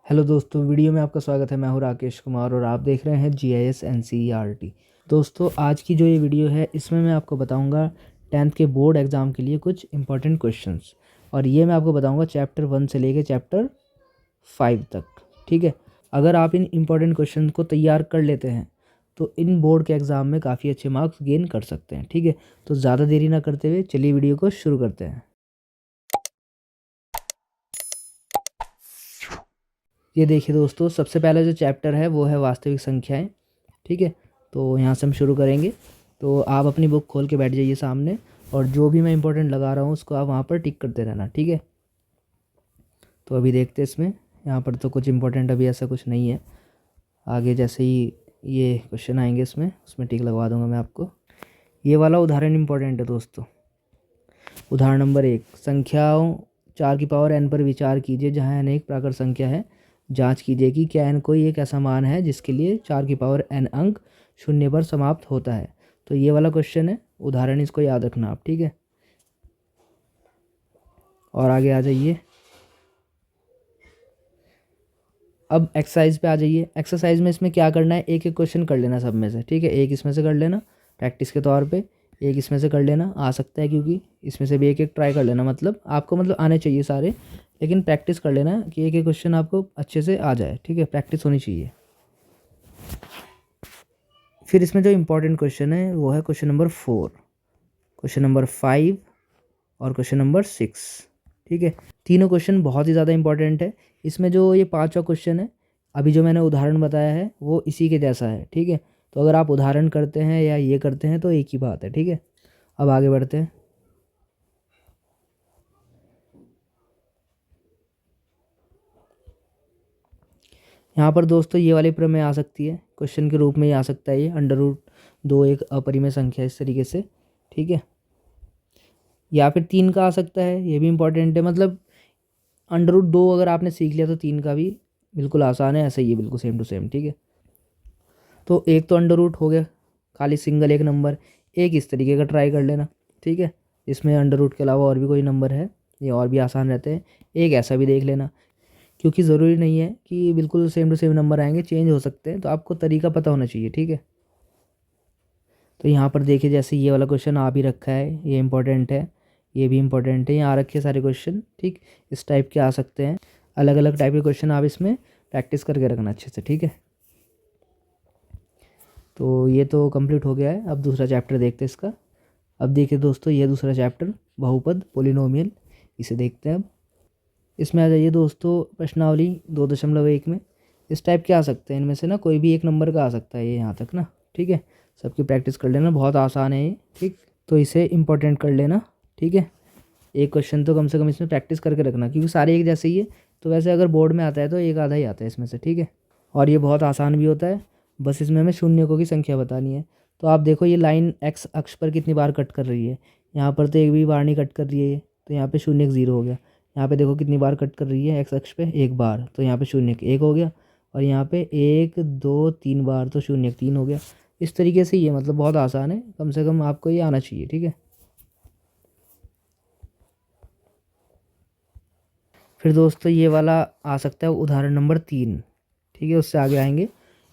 Hello दोस्तों, video में आपका स्वागत है। मैं हूं राकेश कुमार और आप देख रहे हैं GIS NCERT। दोस्तों, आज की जो ये वीडियो है इसमें मैं आपको बताऊंगा 10th के बोर्ड एग्ज़ाम के लिए कुछ इंपॉर्टेंट क्वेश्चंस, और ये मैं आपको बताऊंगा चैप्टर 1 से लेकर चैप्टर 5 तक। ठीक है, अगर आप इन इंपॉर्टेंट क्वेश्चन को तैयार कर लेते हैं तो इन बोर्ड के एग्ज़ाम में काफ़ी अच्छे मार्क्स गेन कर सकते हैं। ठीक है, तो ज़्यादा देरी ना करते हुए चलिए वीडियो को शुरू करते हैं। ये देखिए दोस्तों, सबसे पहला जो चैप्टर है वो है वास्तविक संख्याएं। ठीक है, तो यहाँ से हम शुरू करेंगे। तो आप अपनी बुक खोल के बैठ जाइए सामने, और जो भी मैं इंपॉर्टेंट लगा रहा हूँ उसको आप वहाँ पर टिक करते रहना। ठीक है, तो अभी देखते हैं इसमें। यहाँ पर तो कुछ इंपॉर्टेंट अभी ऐसा कुछ नहीं है। आगे जैसे ही ये क्वेश्चन आएंगे इसमें उसमें टिक लगवा दूंगा मैं आपको। ये वाला उदाहरण इंपॉर्टेंट है दोस्तों। उदाहरण नंबर 1, संख्याओं 4 की पावर n पर विचार कीजिए जहाँ n एक प्राकृत संख्या है। जांच कीजिए कि क्या n कोई एक ऐसा मान है जिसके लिए 4 की पावर n अंक शून्य पर समाप्त होता है। तो ये वाला क्वेश्चन है, उदाहरण इसको याद रखना आप। ठीक है, और आगे आ जाइए। अब एक्सरसाइज पे आ जाइए। एक्सरसाइज में इसमें क्या करना है, एक एक क्वेश्चन कर लेना सब में से। ठीक है, एक इसमें से कर लेना प्रैक्टिस के तौर पे, एक इसमें से कर लेना, आ सकता है क्योंकि इसमें से भी एक एक ट्राई कर लेना। मतलब आपको आने चाहिए सारे, लेकिन प्रैक्टिस कर लेना कि एक एक क्वेश्चन आपको अच्छे से आ जाए। ठीक है, प्रैक्टिस होनी चाहिए। फिर इसमें जो इम्पोर्टेंट क्वेश्चन है वो है क्वेश्चन नंबर 4, क्वेश्चन नंबर 5 और क्वेश्चन नंबर 6। ठीक है, तीनों क्वेश्चन बहुत ही ज़्यादा इंपॉर्टेंट है। इसमें जो ये पांचवा क्वेश्चन है, अभी जो मैंने उदाहरण बताया है वो इसी के जैसा है। ठीक है, तो अगर आप उदाहरण करते हैं या ये करते हैं तो एक ही बात है। ठीक है, अब आगे बढ़ते हैं। यहाँ पर दोस्तों ये वाली प्रमेय आ सकती है, क्वेश्चन के रूप में ही आ सकता है ये। √2 एक अपरिमेय संख्या इस तरीके से। ठीक है, या फिर 3 का आ सकता है, ये भी इंपॉर्टेंट है। मतलब √2 अगर आपने सीख लिया तो 3 का भी बिल्कुल आसान है, ऐसा ही है, बिल्कुल सेम टू सेम। ठीक है, तो एक तो अंडर रूट हो गया, खाली सिंगल एक नंबर। एक इस तरीके का ट्राई कर लेना। ठीक है, इसमें अंडर रूट के अलावा और भी कोई नंबर है, ये और भी आसान रहते हैं। एक ऐसा भी देख लेना, क्योंकि ज़रूरी नहीं है कि बिल्कुल सेम टू सेम नंबर आएंगे, चेंज हो सकते हैं, तो आपको तरीका पता होना चाहिए। ठीक है, तो यहाँ पर देखिए, जैसे ये वाला क्वेश्चन आ भी रखा है, ये इंपॉर्टेंट है, ये भी इंपॉर्टेंट है। यहाँ आ रखे सारे क्वेश्चन। ठीक, इस टाइप के आ सकते हैं, अलग अलग टाइप के क्वेश्चन आप इसमें प्रैक्टिस करके रखना अच्छे से। ठीक है, तो ये तो कंप्लीट हो गया है। अब दूसरा चैप्टर देखते हैं इसका। अब देखिए दोस्तों, ये दूसरा चैप्टर बहुपद पोलिनोमियल, इसे देखते हैं अब। इसमें आ जाइए दोस्तों, प्रश्नावली 2.1 में इस टाइप के आ सकते हैं, इनमें से ना कोई भी एक नंबर का आ सकता है ये यहाँ तक ना। ठीक है, सबकी प्रैक्टिस कर लेना, बहुत आसान है ये। ठीक, तो इसे इम्पोर्टेंट कर लेना। ठीक है, एक क्वेश्चन तो कम से कम इसमें प्रैक्टिस करके रखना, क्योंकि सारे एक जैसे ही है। तो वैसे अगर बोर्ड में आता है तो एक आधा ही आता है इसमें से। ठीक है, और ये बहुत आसान भी होता है, बस इसमें हमें शून्यकों की संख्या बतानी है। तो आप देखो, ये लाइन एक्स अक्ष पर कितनी बार कट कर रही है। यहाँ पर तो एक भी बार नहीं कट कर रही है ये, तो यहाँ पे शून्य 0 हो गया। यहाँ पे देखो कितनी बार कट कर रही है एक्स अक्ष पे, एक बार, तो यहाँ पे शून्य 1 हो गया। और यहाँ पे 1 2 3 बार, तो शून्य 3 हो गया। इस तरीके से ये बहुत आसान है, कम से कम आपको ये आना चाहिए। ठीक है, फिर दोस्तों ये वाला आ सकता है उदाहरण नंबर 3। ठीक है, उससे आगे आएंगे।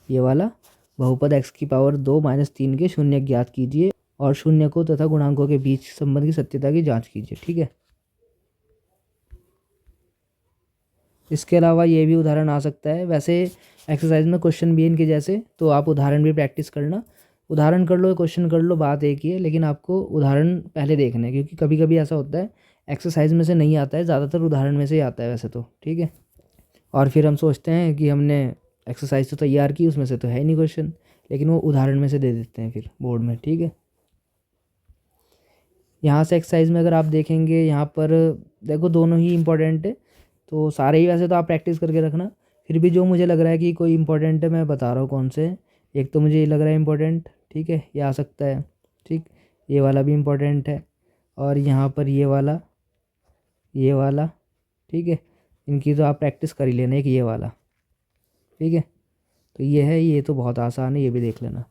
ये वाला, बहुपद x की पावर 2 - 3 के शून्य ज्ञात कीजिए और शून्य को तथा गुणांकों के बीच संबंध की सत्यता की जांच कीजिए। ठीक है, इसके अलावा ये भी उदाहरण आ सकता है। वैसे एक्सरसाइज में क्वेश्चन भी इनके जैसे, तो आप उदाहरण भी प्रैक्टिस करना। उदाहरण कर लो, क्वेश्चन कर लो, बात एक ही है, लेकिन आपको उदाहरण पहले देखना है, क्योंकि कभी कभी ऐसा होता है एक्सरसाइज में से नहीं आता है, ज़्यादातर उदाहरण में से ही आता है वैसे तो। ठीक है, और फिर हम सोचते हैं कि हमने एक्सरसाइज तो तैयार की, उसमें से तो है ही नहीं क्वेश्चन, लेकिन वो उदाहरण में से दे देते हैं फिर बोर्ड में। ठीक है, यहाँ से एक्सरसाइज में अगर आप देखेंगे, यहाँ पर देखो दोनों ही इम्पोर्टेंट है, तो सारे ही वैसे तो आप प्रैक्टिस करके रखना। फिर भी जो मुझे लग रहा है कि कोई इंपॉर्टेंट है, मैं बता रहा हूँ कौन से हैं। एक तो मुझे ये लग रहा है इंपॉर्टेंट, ठीक है, ये आ सकता है। ठीक, ये वाला भी इम्पोर्टेंट है, और यहाँ पर ये वाला। ठीक है, इनकी तो आप प्रैक्टिस कर ही लेना, एक ये वाला। ठीक है, तो ये है, ये तो बहुत आसान है, ये भी देख लेना।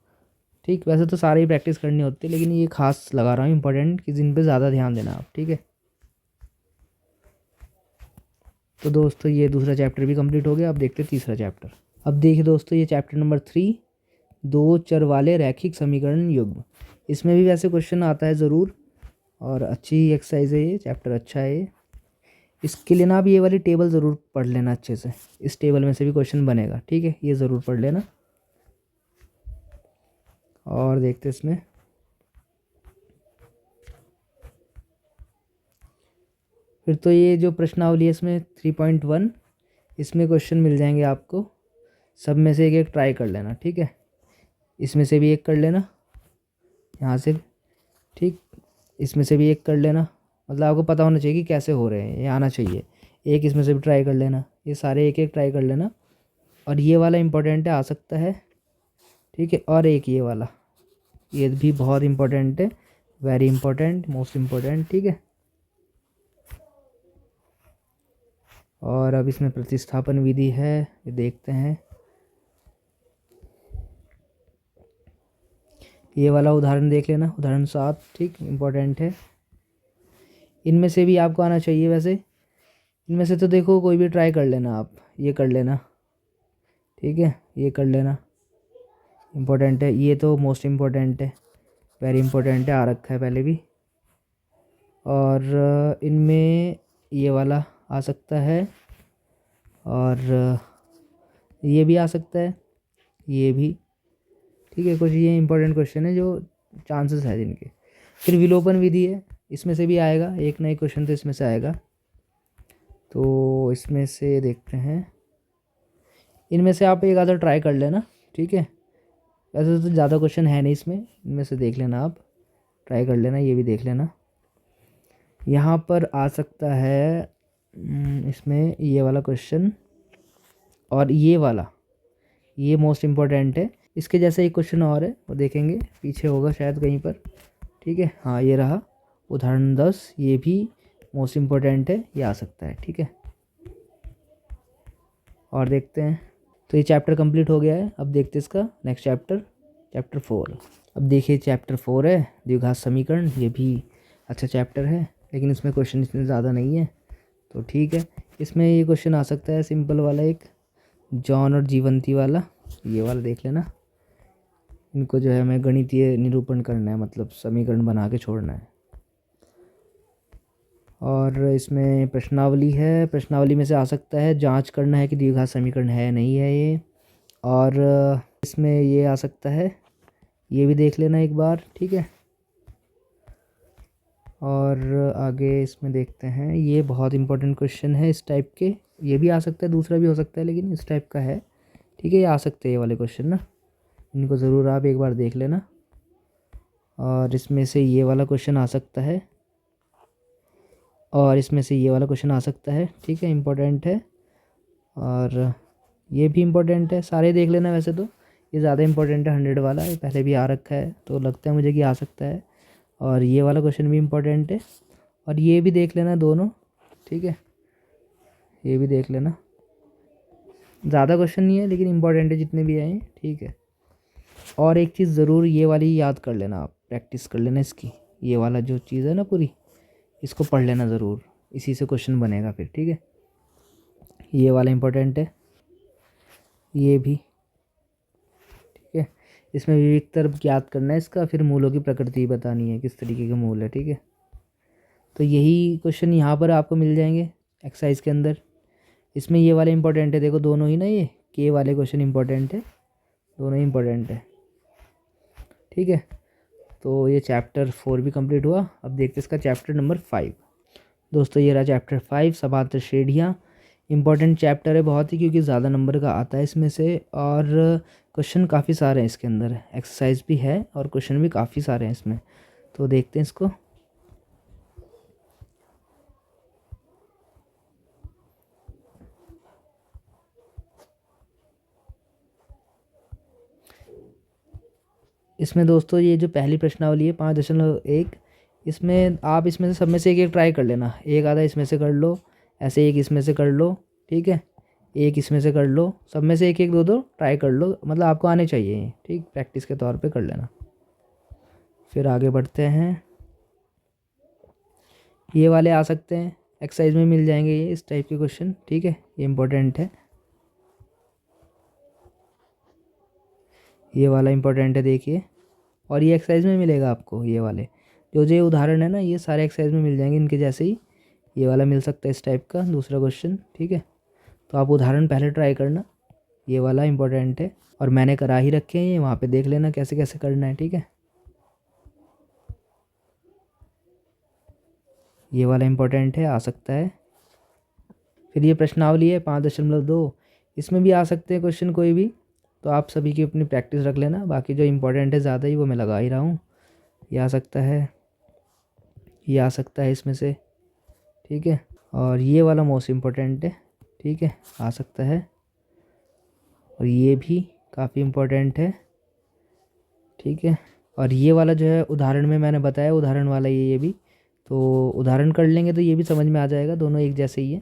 ठीक, वैसे तो सारे ही प्रैक्टिस करनी होती है, लेकिन ये खास लगा रहा हूँ इंपॉर्टेंट, कि जिन पे ज़्यादा ध्यान देना आप। ठीक है, तो दोस्तों ये दूसरा चैप्टर भी कंप्लीट हो गया। अब देखते हैं तीसरा चैप्टर। अब देखिए दोस्तों, ये चैप्टर नंबर 3, दो चर वाले रैखिक समीकरण युग्म। इसमें भी वैसे क्वेश्चन आता है ज़रूर, और अच्छी एक्सरसाइज है ये, चैप्टर अच्छा है ये। इसके लिए ना आप ये वाली टेबल ज़रूर पढ़ लेना अच्छे से, इस टेबल में से भी क्वेश्चन बनेगा, ठीक है, ये ज़रूर पढ़ लेना। और देखते इसमें, फिर तो ये जो प्रश्नावली है इसमें 3.1, इसमें क्वेश्चन मिल जाएंगे आपको। सब में से एक एक ट्राई कर लेना, ठीक है। इसमें से भी एक कर लेना, यहाँ से, ठीक, इसमें से भी एक कर लेना। मतलब आपको पता होना चाहिए कि कैसे हो रहे हैं, ये आना चाहिए। एक इसमें से भी ट्राई कर लेना, ये सारे एक एक ट्राई कर लेना। और ये वाला इम्पोर्टेंट है, आ सकता है, ठीक है। और एक ये वाला, ये भी बहुत इम्पोर्टेंट है, वेरी इम्पोर्टेंट, मोस्ट इम्पोर्टेंट, ठीक है। और अब इसमें प्रतिस्थापन विधि है, ये देखते हैं। ये वाला उदाहरण देख लेना, उदाहरण 7, ठीक, इम्पोर्टेंट है। इनमें से भी आपको आना चाहिए वैसे। इनमें से तो देखो कोई भी ट्राई कर लेना आप, ये कर लेना, ठीक है, ये कर लेना, इम्पोर्टेंट है। ये तो मोस्ट इम्पोर्टेंट है, वेरी इम्पोर्टेंट है, आ रखा है पहले भी। और इनमें ये वाला आ सकता है, और ये भी आ सकता है, ये भी, ठीक है। कुछ ये इंपॉर्टेंट क्वेश्चन है जो चांसेस है जिनके। फिर विलोपन विधि है, इसमें से भी आएगा, एक नई क्वेश्चन तो इसमें से आएगा। तो इसमें से देखते हैं, इनमें से आप एक आधा ट्राई कर लेना, ठीक है। वैसे तो ज़्यादा क्वेश्चन है नहीं इसमें, इनमें से देख लेना आप, ट्राई कर लेना, ये भी देख लेना। यहाँ पर आ सकता है इसमें ये वाला क्वेश्चन, और ये वाला, ये मोस्ट इम्पोर्टेंट है। इसके जैसा एक क्वेश्चन और है, वो देखेंगे, पीछे होगा शायद कहीं पर, ठीक है। हाँ, ये रहा उदाहरण 10, ये भी मोस्ट इम्पोर्टेंट है, ये आ सकता है, ठीक है। और देखते हैं, तो ये चैप्टर कंप्लीट हो गया है। अब देखते हैं इसका नेक्स्ट चैप्टर, चैप्टर 4। अब देखिए चैप्टर 4 है द्विघात समीकरण। ये भी अच्छा चैप्टर है, लेकिन इसमें क्वेश्चन इतने ज़्यादा नहीं है, तो ठीक है। इसमें ये क्वेश्चन आ सकता है सिंपल वाला, एक जॉन और जीवंती वाला, ये वाला देख लेना। इनको जो है हमें गणितीय निरूपण करना है, मतलब समीकरण बना के छोड़ना है। और इसमें प्रश्नावली है, प्रश्नावली में से आ सकता है जांच करना है कि द्विघात समीकरण है नहीं है ये। और इसमें ये आ सकता है, ये भी देख लेना एक बार, ठीक है। और आगे इसमें देखते हैं, ये बहुत इंपॉर्टेंट क्वेश्चन है इस टाइप के, ये भी आ सकता है, दूसरा भी हो सकता है, लेकिन इस टाइप का है, ठीक है। ये आ सकते हैं ये वाले क्वेश्चन ना, इनको ज़रूर आप एक बार देख लेना। और इसमें से ये वाला क्वेश्चन आ सकता है, और इसमें से ये वाला क्वेश्चन आ सकता है, ठीक है, इम्पोर्टेंट है। और ये भी इम्पोर्टेंट है, सारे देख लेना। वैसे तो ये ज़्यादा इम्पोर्टेंट है, 100 वाला, ये पहले भी आ रखा है, तो लगता है मुझे कि आ सकता है। और ये वाला क्वेश्चन भी इम्पोर्टेंट है, और ये भी देख लेना दोनों, ठीक है, ये भी देख लेना। ज़्यादा क्वेश्चन नहीं है, लेकिन इम्पोर्टेंट है जितने भी आए, ठीक है। और एक चीज़ ज़रूर ये वाली याद कर लेना आप, प्रैक्टिस कर लेना इसकी, ये वाला जो चीज़ है ना पूरी, इसको पढ़ लेना ज़रूर, इसी से क्वेश्चन बनेगा फिर, ठीक है। ये वाला इम्पोर्टेंट है, ये भी, ठीक है। इसमें विविध तर्क ज्ञात करना है इसका, फिर मूलों की प्रकृति बतानी है, किस तरीके के मूल है, ठीक है। तो यही क्वेश्चन यहाँ पर आपको मिल जाएंगे एक्सरसाइज के अंदर। इसमें ये वाले इंपॉर्टेंट है, देखो दोनों ही ना, ये के वाले क्वेश्चन इंपॉर्टेंट है, दोनों ही इंपॉर्टेंट है, ठीक है। तो ये चैप्टर 4 भी कंप्लीट हुआ। अब देखते हैं इसका चैप्टर नंबर 5। दोस्तों ये रहा चैप्टर 5, समांतर श्रेणियाँ। इंपॉर्टेंट चैप्टर है बहुत ही, क्योंकि ज़्यादा नंबर का आता है इसमें से, और क्वेश्चन काफ़ी सारे हैं इसके अंदर, एक्सरसाइज भी है और क्वेश्चन भी काफ़ी सारे हैं इसमें। तो देखते हैं इसको। इसमें दोस्तों ये जो पहली प्रश्नावली है 5.1, इसमें आप इसमें से सब में से एक एक ट्राई कर लेना, एक आधा इसमें से कर लो, ऐसे एक इसमें से कर लो, ठीक है, एक इसमें से कर लो, सब में से एक एक दो दो ट्राई कर लो, मतलब आपको आने चाहिए, ठीक, प्रैक्टिस के तौर पे कर लेना। फिर आगे बढ़ते हैं, ये वाले आ सकते हैं, एक्सरसाइज में मिल जाएंगे ये इस टाइप के क्वेश्चन, ठीक है, ये इम्पोर्टेंट है, ये वाला इम्पोर्टेंट है देखिए। और ये एक्सरसाइज में मिलेगा आपको, ये वाले जो जो उदाहरण है ना ये सारे एक्सरसाइज में मिल जाएंगे इनके जैसे ही, ये वाला मिल सकता है इस टाइप का दूसरा क्वेश्चन, ठीक है। तो आप उदाहरण पहले ट्राई करना, ये वाला इम्पोर्टेंट है और मैंने करा ही रखे हैं ये, वहाँ पे देख लेना कैसे कैसे करना है, ठीक है। ये वाला इम्पोर्टेंट है, आ सकता है। फिर ये प्रश्नावली है 5.2, इसमें भी आ सकते हैं क्वेश्चन कोई भी, तो आप सभी की अपनी प्रैक्टिस रख लेना। बाकी जो इम्पोर्टेंट है ज़्यादा ही वो मैं लगा ही रहा हूँ। ये आ सकता है, ये आ सकता है इसमें से, ठीक है। और ये वाला मोस्ट इम्पोर्टेंट है, ठीक है, आ सकता है। और ये भी काफ़ी इम्पोर्टेंट है, ठीक है। और ये वाला जो है उदाहरण में मैंने बताया, उदाहरण वाला ये भी, तो उदाहरण कर लेंगे तो ये भी समझ में आ जाएगा, दोनों एक जैसे ही है।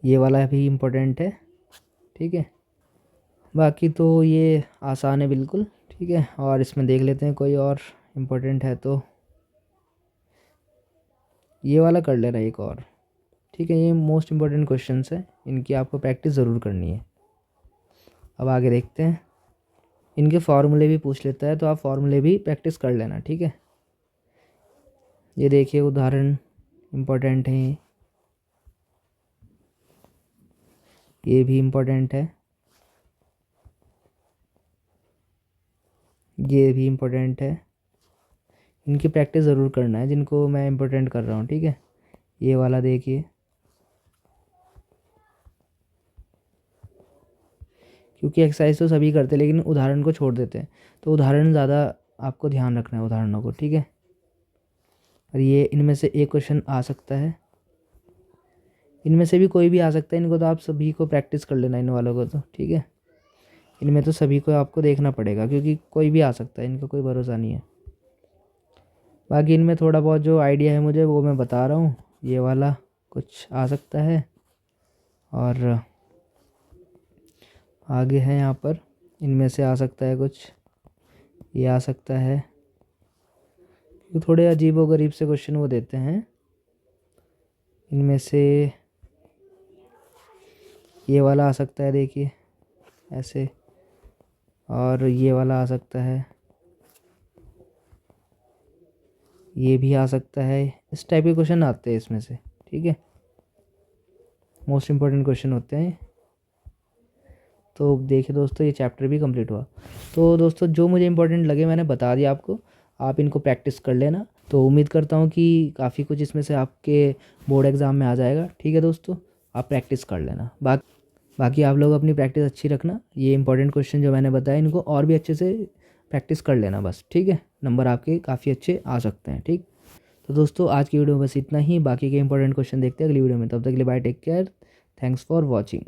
ये वाला भी इम्पोर्टेंट है, ठीक है। बाकी तो ये आसान है बिल्कुल, ठीक है। और इसमें देख लेते हैं कोई और इम्पोर्टेंट है तो ये वाला कर लेना एक और, ठीक है। ये मोस्ट इम्पोर्टेंट क्वेश्चंस है, इनकी आपको प्रैक्टिस ज़रूर करनी है। अब आगे देखते हैं, इनके फार्मूले भी पूछ लेता है तो आप फार्मूले भी प्रैक्टिस कर लेना, ठीक है। ये देखिए उदाहरण इम्पोर्टेंट है, ये भी इम्पोर्टेंट है, ये भी इम्पोर्टेंट है। इनकी प्रैक्टिस ज़रूर करना है जिनको मैं इम्पोर्टेंट कर रहा हूँ, ठीक है। ये वाला देखिए, क्योंकि एक्सरसाइज तो सभी करते हैं लेकिन उदाहरण को छोड़ देते हैं, तो उदाहरण ज़्यादा आपको ध्यान रखना है उदाहरणों को, ठीक है। और ये इनमें से एक क्वेश्चन आ सकता है, इनमें से भी कोई भी आ सकता है, इनको तो आप सभी को प्रैक्टिस कर लेना इन वालों को तो, ठीक है। इनमें तो सभी को आपको देखना पड़ेगा क्योंकि कोई भी आ सकता है, इनका कोई भरोसा नहीं है। बाकी इनमें थोड़ा बहुत जो आइडिया है मुझे वो मैं बता रहा हूँ, ये वाला कुछ आ सकता है। और आगे है यहाँ पर, इनमें से आ सकता है कुछ, ये आ सकता है, तो थोड़े अजीब व गरीब से क्वेश्चन वो देते हैं। इनमें से ये वाला आ सकता है देखिए ऐसे, और ये वाला आ सकता है, ये भी आ सकता है, इस टाइप के क्वेश्चन आते हैं इसमें से, ठीक है। मोस्ट इम्पोर्टेंट क्वेश्चन होते हैं। तो देखिए दोस्तों ये चैप्टर भी कंप्लीट हुआ। तो दोस्तों जो मुझे इम्पोर्टेंट लगे मैंने बता दिया आपको, आप इनको प्रैक्टिस कर लेना। तो उम्मीद करता हूँ कि काफ़ी कुछ इसमें से आपके बोर्ड एग्ज़ाम में आ जाएगा, ठीक है दोस्तों, आप प्रैक्टिस कर लेना। बाकी आप लोग अपनी प्रैक्टिस अच्छी रखना, ये इंपॉर्टेंट क्वेश्चन जो मैंने बताया इनको और भी अच्छे से प्रैक्टिस कर लेना बस, ठीक है। नंबर आपके काफ़ी अच्छे आ सकते हैं, ठीक। तो दोस्तों आज की वीडियो में बस इतना ही, बाकी के इंपॉर्टेंट क्वेश्चन देखते हैं अगली वीडियो में, तब तक के लिए bye, take care, thanks for watching.